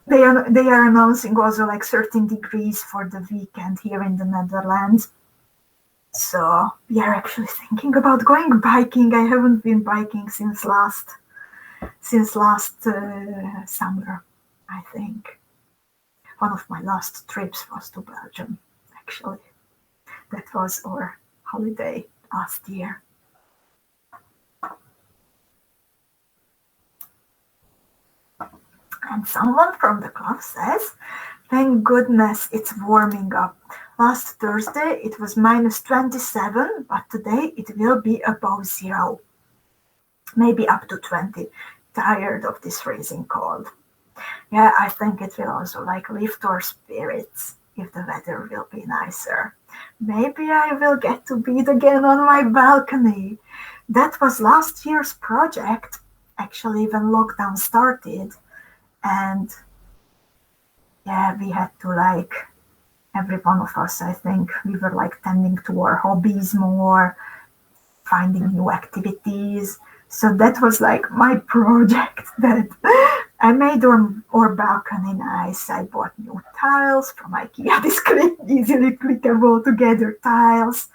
They are announcing also like 13 degrees for the weekend here in the Netherlands. So we are actually thinking about going biking. I haven't been biking since last summer, I think. One of my last trips was to Belgium, actually. That was our holiday last year. And someone from the club says, thank goodness it's warming up. Last Thursday it was -27, but today it will be above 0. Maybe up to 20. Tired of this freezing cold. Yeah, I think it will also lift our spirits if the weather will be nicer. Maybe I will get to bead again on my balcony. That was last year's project, actually, when lockdown started. And yeah, we had to every one of us, I think, we were tending to our hobbies more, finding new activities. So that was my project that I made our balcony nice. I bought new tiles from IKEA, these easily clickable together tiles.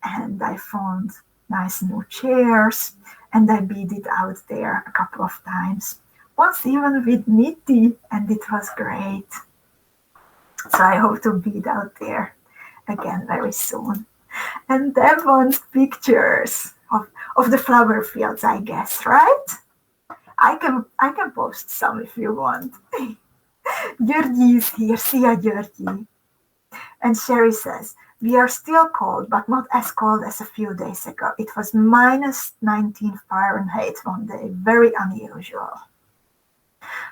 And I found nice new chairs. And I beaded out there a couple of times. Once even with Nitty, and it was great. So I hope to bead out there again very soon. And Deb wants pictures of the flower fields, I guess, right? I can post some if you want. György is here. See ya, György. And Sherry says, we are still cold, but not as cold as a few days ago. It was -19 Fahrenheit one day. Very unusual.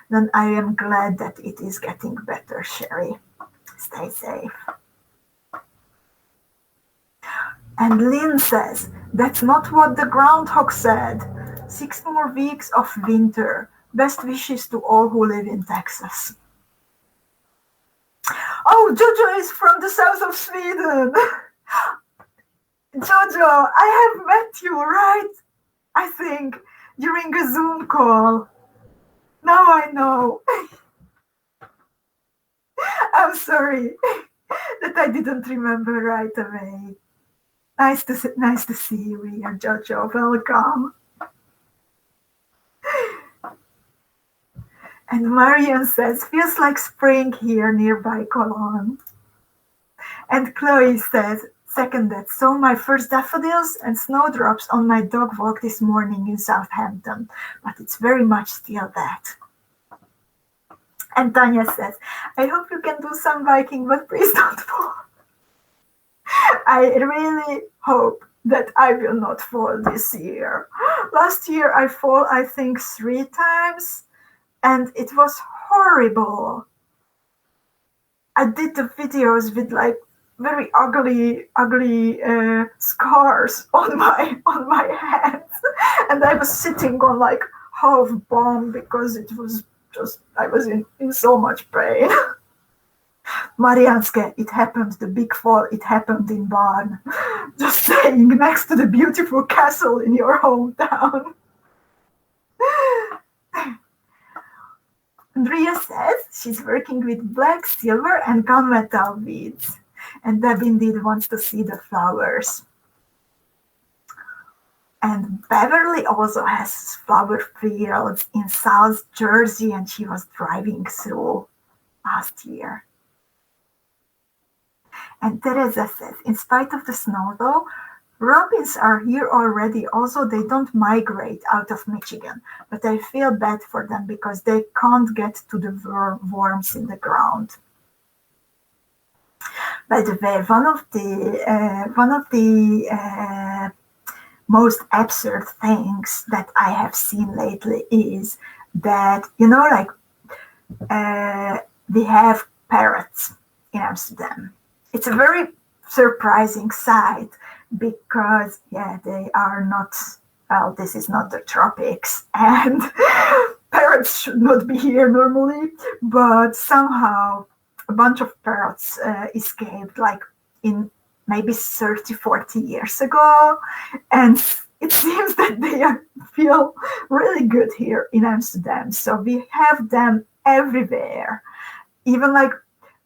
Then I am glad that it is getting better, Sherry. Stay safe. And Lynn says, that's not what the groundhog said. 6 more weeks of winter. Best wishes to all who live in Texas. Oh, Jojo is from the south of Sweden. Jojo, I have met you, right? I think during a Zoom call. Now I know. I'm sorry that I didn't remember right away. Nice to see you here, Jojo. Welcome. And Marian says, feels like spring here nearby Cologne. And Chloe says, seconded, saw my first daffodils and snowdrops on my dog walk this morning in Southampton, but it's very much still that. And Tanya says, I hope you can do some biking, but please don't fall. I really hope that I will not fall this year. Last year I fall, I think, 3 times, and it was horrible. I did the videos with very ugly scars on my hands, and I was sitting on half bomb because it was just I was in so much pain. Marianske, it happened, the big fall, it happened in Barn. Just saying, next to the beautiful castle in your hometown. Andrea says she's working with black, silver, and gunmetal beads. And Deb indeed wants to see the flowers. And Beverly also has flower fields in South Jersey, and she was driving through last year. And Teresa says, in spite of the snow though, robins are here already. Also, they don't migrate out of Michigan, but I feel bad for them because they can't get to the worms in the ground. By the way, one of the most absurd things that I have seen lately is that, we have parrots in Amsterdam. It's a very surprising sight because, they are not, well, this is not the tropics, and parrots should not be here normally, but somehow a bunch of parrots escaped in maybe 30, 40 years ago, and it seems that they feel really good here in Amsterdam. So we have them everywhere. Even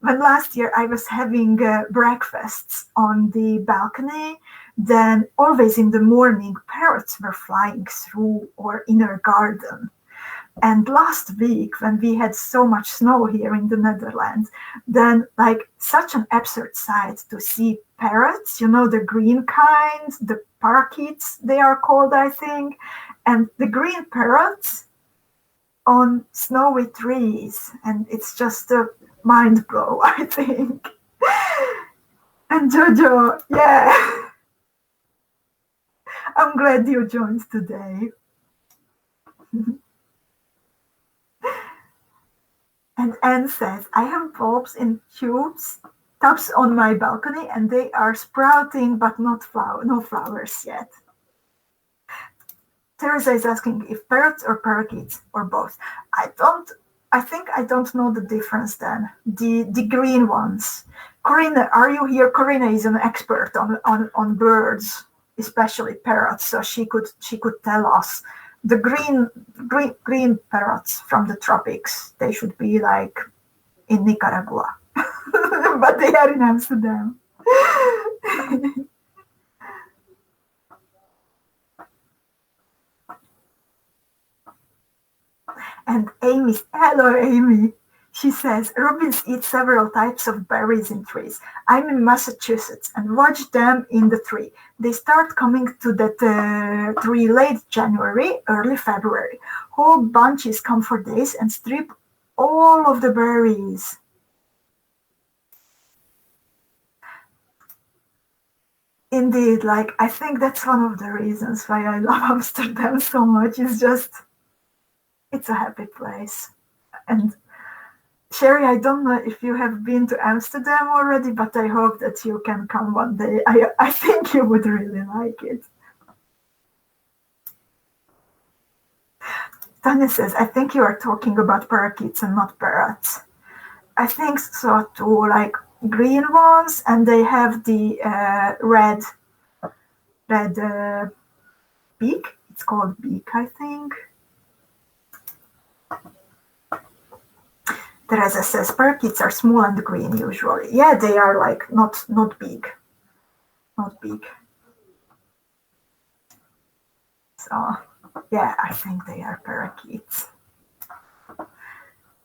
when last year I was having breakfasts on the balcony, then always in the morning parrots were flying through our inner garden. And last week, when we had so much snow here in the Netherlands, then like such an absurd sight to see parrots, you know, the green kinds, the parakeets, they are called, I think, and the green parrots on snowy trees. And it's just a mind blow, I think. And Jojo, yeah. I'm glad you joined today. And Anne says, I have bulbs in tubs on my balcony, and they are sprouting, but no flowers yet. Teresa is asking if parrots or parakeets or both. I think I don't know the difference then. The green ones. Corina, are you here? Corina is an expert on birds, especially parrots, so she could tell us. The green parrots from the tropics, they should be like in Nicaragua, but they are in Amsterdam. And Amy, hello Amy. She says, robins eat several types of berries in trees. I'm in Massachusetts and watch them in the tree. They start coming to that tree late January, early February. Whole bunches come for days and strip all of the berries. Indeed, like I think that's one of the reasons why I love Amsterdam so much. It's a happy place. And Sherry, I don't know if you have been to Amsterdam already, but I hope that you can come one day. I think you would really like it. Tanya says, I think you are talking about parakeets and not parrots. I think so too, like green ones, and they have the red beak. It's called beak, I think. Teresa says parakeets are small and green usually. Yeah, they are like not big. Not big. So yeah, I think they are parakeets.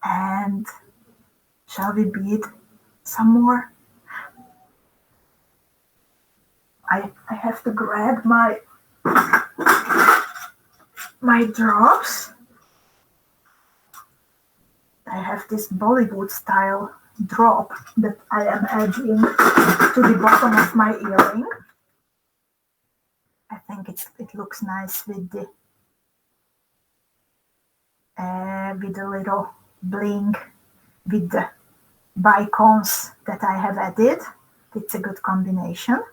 And shall we bead some more? I have to grab my drops. I have this Bollywood style drop that I am adding to the bottom of my earring. I think it looks nice with the little bling, with the bicons that I have added. It's a good combination.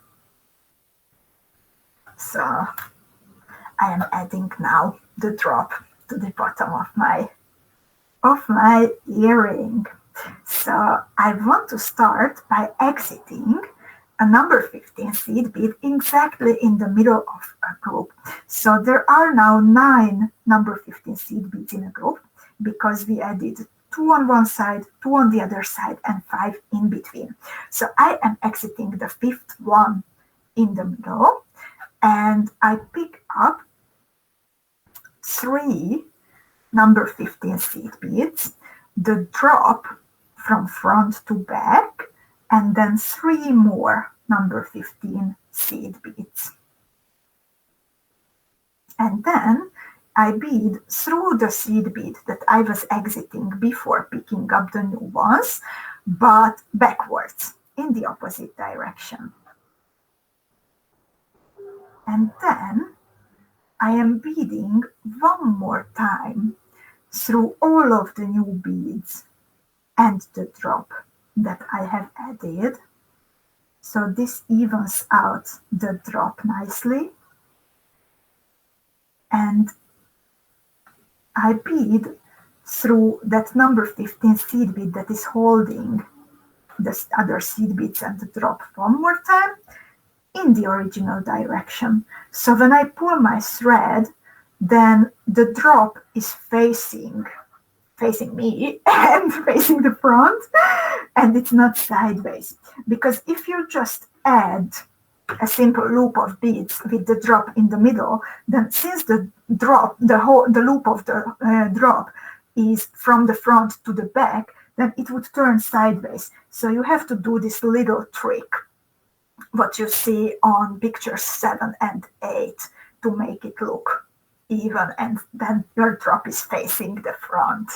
So I am adding now the drop to the bottom of my earring. So I want to start by exiting a number 15 seed bead exactly in the middle of a group. So there are now 9 number 15 seed beads in a group because we added 2 on one side, 2 on the other side, and 5 in between. So I am exiting the 5th one in the middle, and I pick up 3 number 15 seed beads, the drop from front to back, and then 3 more number 15 seed beads. And then I bead through the seed bead that I was exiting before picking up the new ones, but backwards in the opposite direction. And then I am beading one more time through all of the new beads and the drop that I have added. So this evens out the drop nicely. And I bead through that number 15 seed bead that is holding the other seed beads and the drop one more time in the original direction. So when I pull my thread, then the drop is facing facing me and facing the front, and it's not sideways. Because if you just add a simple loop of beads with the drop in the middle, then since the loop of the drop is from the front to the back, then it would turn sideways. So you have to do this little trick, what you see on pictures 7 and 8, to make it look even, and then your drop is facing the front.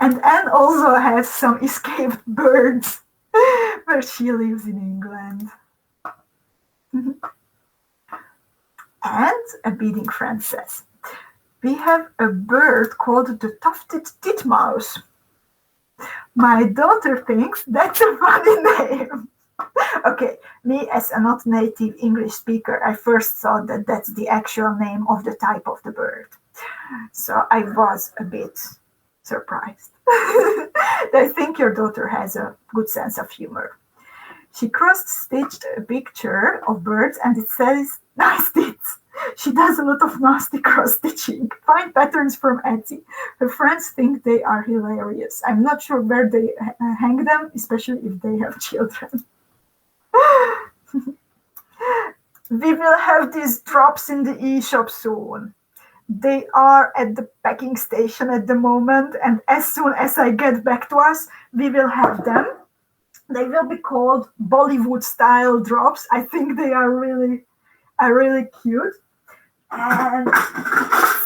And Anne also has some escaped birds where she lives in England. And a beading friend says, we have a bird called the tufted titmouse. My daughter thinks that's a funny name. Okay, me as a not native English speaker, I first thought that that's the actual name of the type of the bird. So I was a bit surprised. I think your daughter has a good sense of humor. She cross-stitched a picture of birds and it says, nice tits. She does a lot of nasty cross-stitching. Find patterns from Etsy. Her friends think they are hilarious. I'm not sure where they hang them, especially if they have children. We will have these drops in the e-shop soon. They are at the packing station at the moment, and as soon as I get back to us, we will have them. They will be called Bollywood-style drops. I think they are really cute. And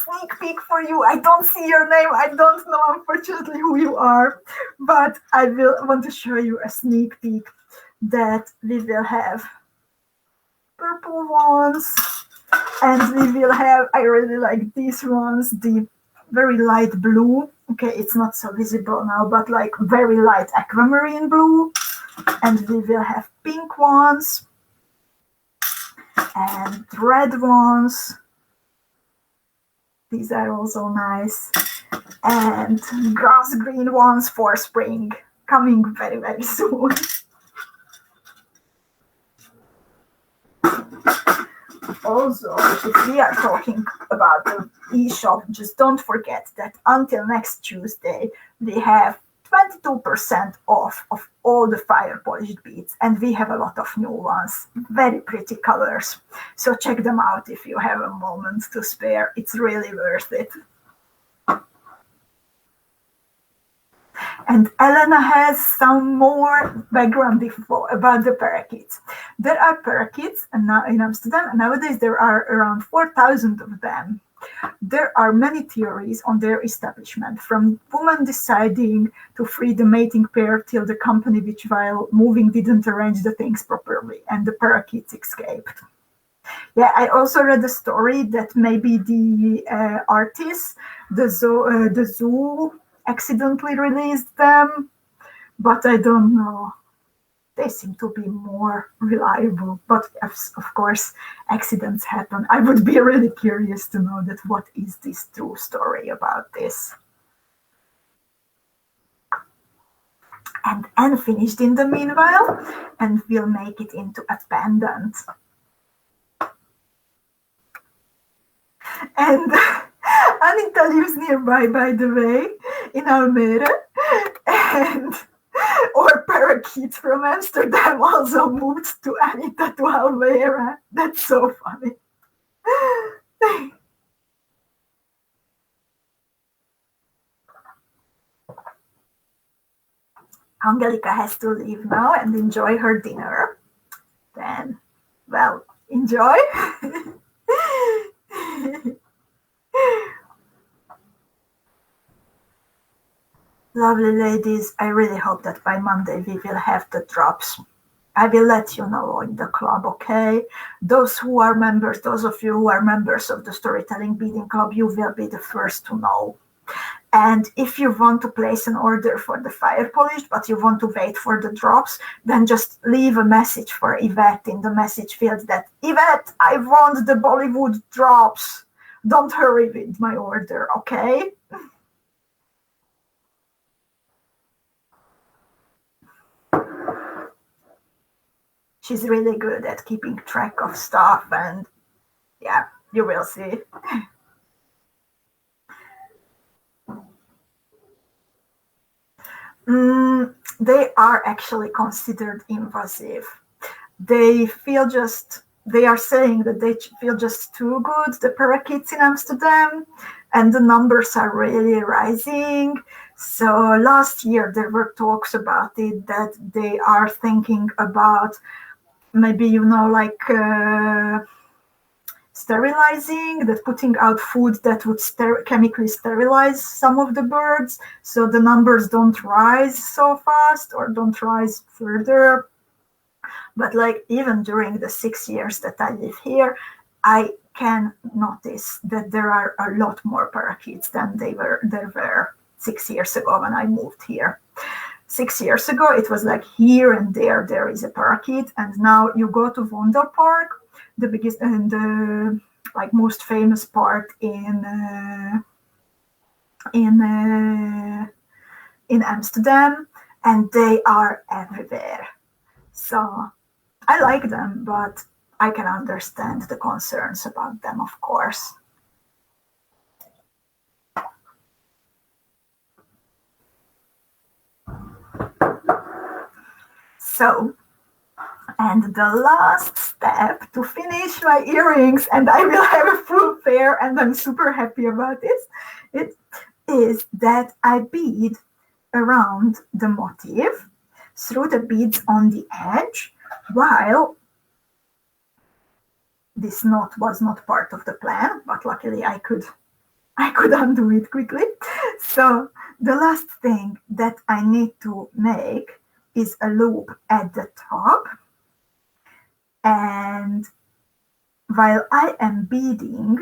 sneak peek for you. I don't see your name. I don't know, unfortunately, who you are, but I will want to show you a sneak peek that we will have purple ones. And we will have, I really like these ones, the very light blue. Okay, it's not so visible now, but like very light aquamarine blue. And we will have pink ones and red ones. These are also nice. And grass green ones for spring, coming very, very soon. Also, if we are talking about the e-shop, just don't forget that until next Tuesday, we have 22% off of all the fire polished beads, and we have a lot of new ones, very pretty colors. So check them out if you have a moment to spare. It's really worth it. And Elena has some more background info about the parakeets. There are parakeets in Amsterdam, and nowadays there are around 4,000 of them. There are many theories on their establishment, from women deciding to free the mating pair till the company which, while moving, didn't arrange the things properly, and the parakeets escaped. Yeah, I also read a story that maybe the artists, the zoo accidentally released them, but I don't know. They seem to be more reliable, but of course accidents happen. I would be really curious to know that what is this true story about this. And Anne finished in the meanwhile, and we'll make it into a pendant. And Anita lives nearby, by the way, in Almere, and our parakeet from Amsterdam also moved to Anita to Almere. That's so funny. Angelica has to leave now and enjoy her dinner. Then, well, enjoy. Lovely ladies, I really hope that by Monday we will have the drops. I will let you know in the club, okay? Those who are members, those of you who are members of the Storytelling Beading Club, you will be the first to know. And if you want to place an order for the fire polished, but you want to wait for the drops, then just leave a message for Yvette in the message field that, Yvette, I want the Bollywood drops. Don't hurry with my order, okay? she's really good at keeping track of stuff, and yeah, you will see. They are actually considered invasive. They are saying that they feel just too good, the parakeets in Amsterdam, and the numbers are really rising. So last year there were talks about it, that they are thinking about maybe, like sterilizing, that putting out food that would chemically sterilize some of the birds, so the numbers don't rise so fast or don't rise further. But like even during the 6 years that I live here, I can notice that there are a lot more parakeets than there were 6 years ago when I moved here. 6 years ago, it was like here and there is a parakeet, and now you go to Vondel Park, the biggest and the like most famous park in Amsterdam, and they are everywhere. So I like them, but I can understand the concerns about them, of course. So, and the last step to finish my earrings, and I will have a full pair, and I'm super happy about this, it is that I bead around the motif through the beads on the edge, while this knot was not part of the plan, but luckily I could undo it quickly. So the last thing that I need to make is a loop at the top. And while I am beading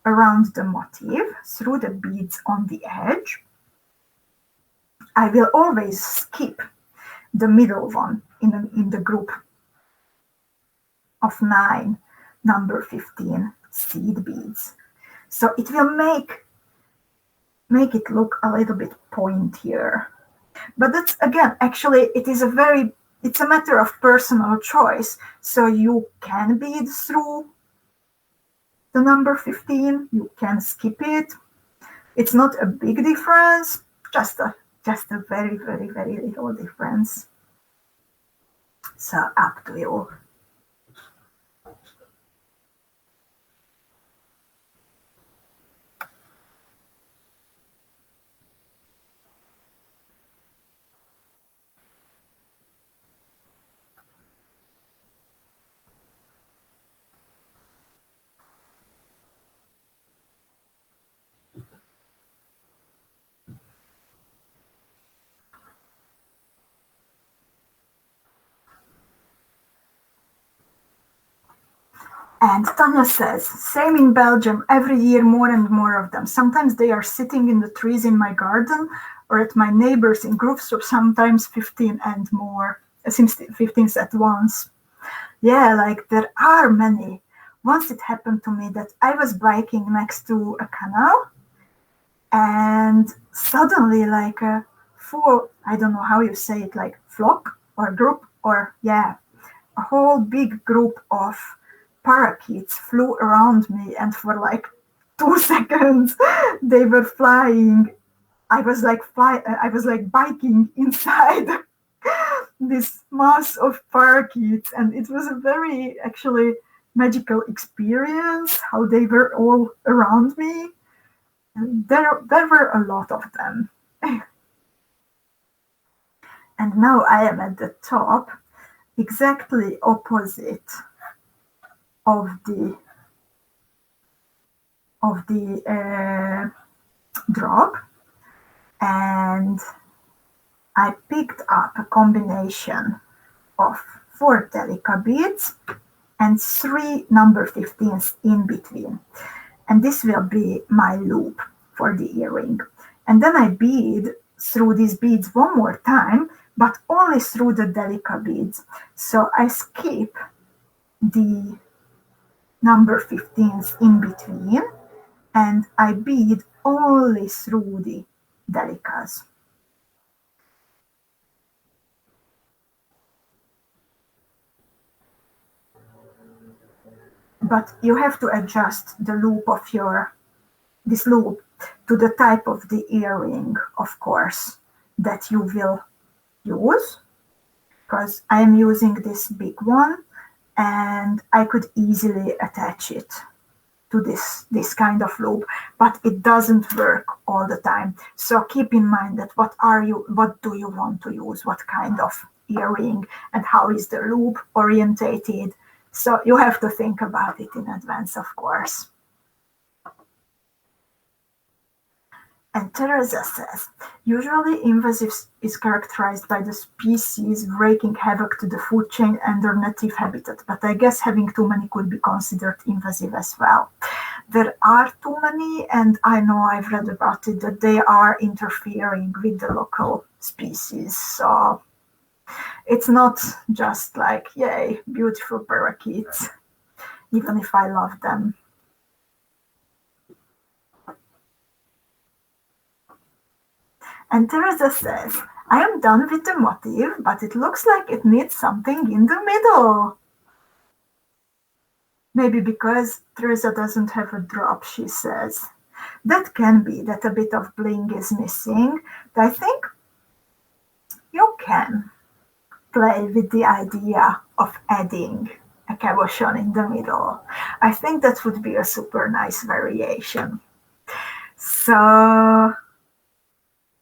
around the motif through the beads on the edge, I will always skip the middle one in the group of 9, number 15 seed beads. So it will make it look a little bit pointier. But that's, again, actually, it's a matter of personal choice. So you can bead through the number 15, you can skip it. It's not a big difference, just a very, very, very little difference. So up to you. And Tanya says, same in Belgium, every year more and more of them. Sometimes they are sitting in the trees in my garden or at my neighbors in groups, or sometimes 15 and more. It seems 15 at once. Yeah, like there are many. Once it happened to me that I was biking next to a canal, and suddenly like a full, I don't know how you say it, like flock or group, or yeah, a whole big group of parakeets flew around me, and for like 2 seconds they were flying. I was like biking inside this mass of parakeets, and it was a very actually magical experience how they were all around me. And there were a lot of them. And now I am at the top, exactly opposite of the drop, and I picked up a combination of 4 DELICA beads and 3 number 15s in between, and this will be my loop for the earring. And then I bead through these beads one more time, but only through the DELICA beads. So I skip the number 15s in between, and I bead only through the DELICAs. but you have to adjust the loop of this loop to the type of the earring, of course, that you will use, because I am using this big one and I could easily attach it to this kind of loop, but it doesn't work all the time. So keep in mind that what do you want to use, what kind of earring, and how is the loop orientated. So you have to think about it in advance, of course. And Teresa says, usually invasive is characterized by the species wreaking havoc to the food chain and their native habitat, but I guess having too many could be considered invasive as well. There are too many, and I know I've read about it, that they are interfering with the local species. So it's not just like, yay, beautiful parakeets, even if I love them. And Teresa says, I am done with the motif, but it looks like it needs something in the middle. Maybe because Teresa doesn't have a drop, she says. That can be that a bit of bling is missing. I think you can play with the idea of adding a cabochon in the middle. I think that would be a super nice variation. So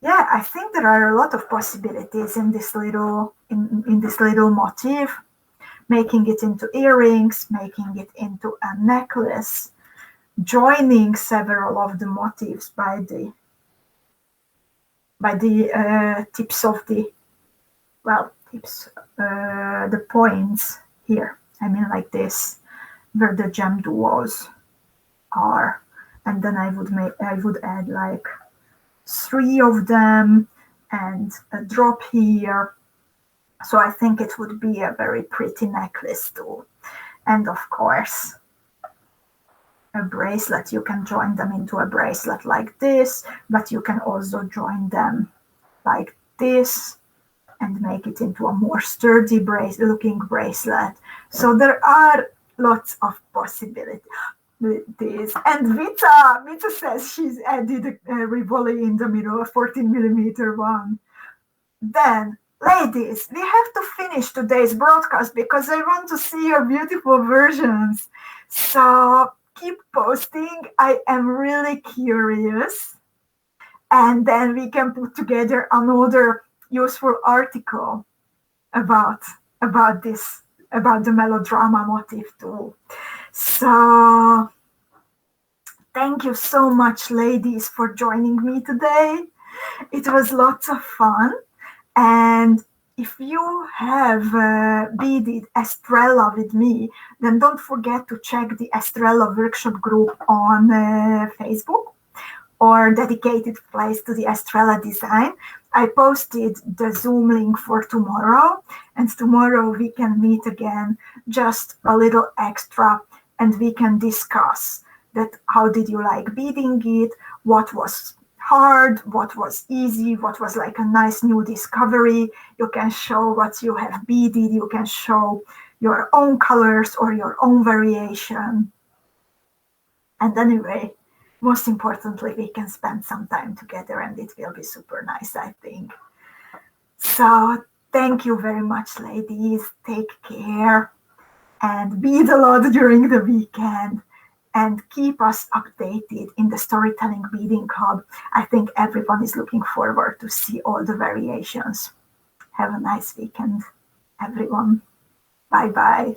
yeah, I think there are a lot of possibilities in this little motif, making it into earrings, making it into a necklace, joining several of the motifs by the tips of the the points here. I mean, like this, where the GEMDUOs are, and then I would add like 3 of them and a drop here. So I think it would be a very pretty necklace too. And of course, a bracelet. You can join them into a bracelet like this, but you can also join them like this and make it into a more sturdy looking bracelet. So there are lots of possibilities. And Vita says she's added a Rivoli in the middle, a 14mm one. Then, ladies, we have to finish today's broadcast because I want to see your beautiful versions. So keep posting. I am really curious. And then we can put together another useful article about the melodrama motif too. So thank you so much, ladies, for joining me today. It was lots of fun. And if you have beaded Estrella with me, then don't forget to check the Estrella workshop group on Facebook, or dedicated place to the Estrella design. I posted the Zoom link for tomorrow, and tomorrow we can meet again, just a little extra, and we can discuss that. How did you like beading it? What was hard? What was easy? What was like a nice new discovery? You can show what you have beaded. You can show your own colors or your own variation. And anyway, most importantly, we can spend some time together and it will be super nice, I think. So thank you very much, ladies. Take care and bead a lot during the weekend and keep us updated in the Storytelling Beading Club. I think everyone is looking forward to see all the variations. Have a nice weekend, everyone. Bye-bye.